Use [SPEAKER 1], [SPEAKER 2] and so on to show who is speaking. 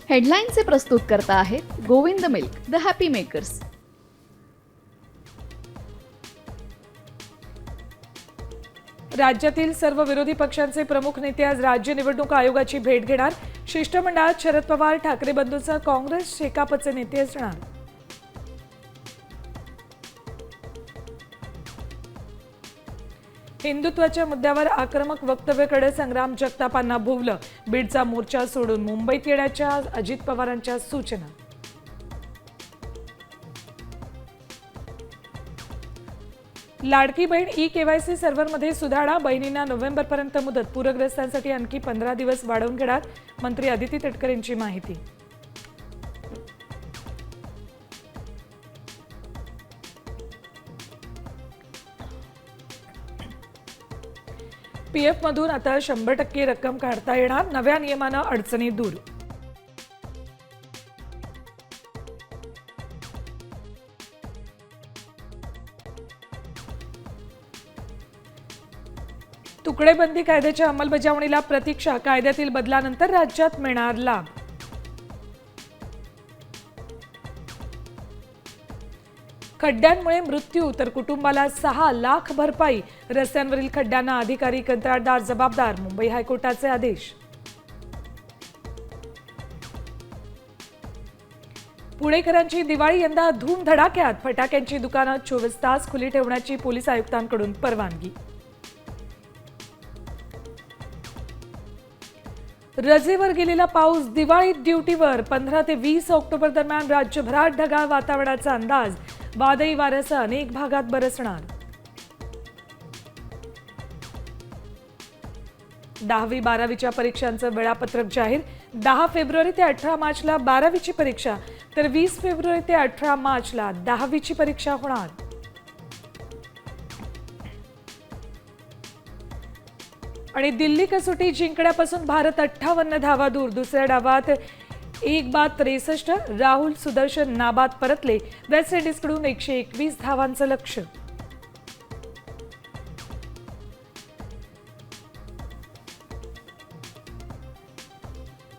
[SPEAKER 1] हेडलाईनचे प्रस्तुतकर्ता आहेत Govind milk, the happy makers.
[SPEAKER 2] राज्यातील सर्व विरोधी पक्षांचे प्रमुख नेते आज राज्य निवडणूक आयोगाची भेट घेणार. शिष्टमंडळात शरद पवार, ठाकरे बंधूंसह काँग्रेस, शेकापचे नेते असणार. हिंदुत्वाच्या मुद्द्यावर आक्रमक वक्तव्याकडे संग्राम जगतापांना भोवलं. बीडचा मोर्चा सोडून मुंबईत येण्याच्या अजित पवारांच्या सूचना. लाडकी बहीण ई-केवायसी सर्व्हरमध्ये सुधारणा. बहिणींना नोव्हेंबरपर्यंत मुदत. पूरग्रस्तांसाठी आणखी 15 दिवस वाढवून घेणार. मंत्री अदिती तटकरे यांची माहिती. पीएफमधून आता 100% रक्कम काढता येणार. नव्या नियमानं अडचणी दूर. तुकडेबंदी कायद्याच्या अंमलबजावणीला प्रतीक्षा. कायद्यातील बदलानंतर राज्यात मिळणार लाभ. खड्ड्यांमुळे मृत्यू तर कुटुंबाला 6 लाख भरपाई. रस्त्यांवरील खड्ड्यांना अधिकारी, कंत्राटदार जबाबदार. मुंबई हायकोर्टाचे आदेश. पुणेकरांची दिवाळी यंदा धूमधडाक्यात. फटाक्यांची दुकानं 24 तास खुली ठेवण्याची पोलीस आयुक्तांकडून परवानगी. रजेवर गेलेला पाऊस दिवाळीत ड्युटीवर. 15 ते 20 ऑक्टोबर दरम्यान राज्यभरात ढगाळ वातावरणाचा अंदाज. वादळी वाऱ्यासह अनेक भागात बरसणार. 10वी-12वीच्या परीक्षांचं वेळापत्रक जाहीर. 10 फेब्रुवारी ते 18 मार्चला 12वीची परीक्षा, तर 20 फेब्रुवारी ते 18 मार्चला 10वीची परीक्षा होणार. आणि दिल्ली कसोटी जिंकण्यापासून भारत 58 धावा दूर. दुसऱ्या डावात 1 बाद 63. राहुल, सुदर्शन नाबाद परतले. वेस्ट इंडिजकडून 121 धावांचं लक्ष्य.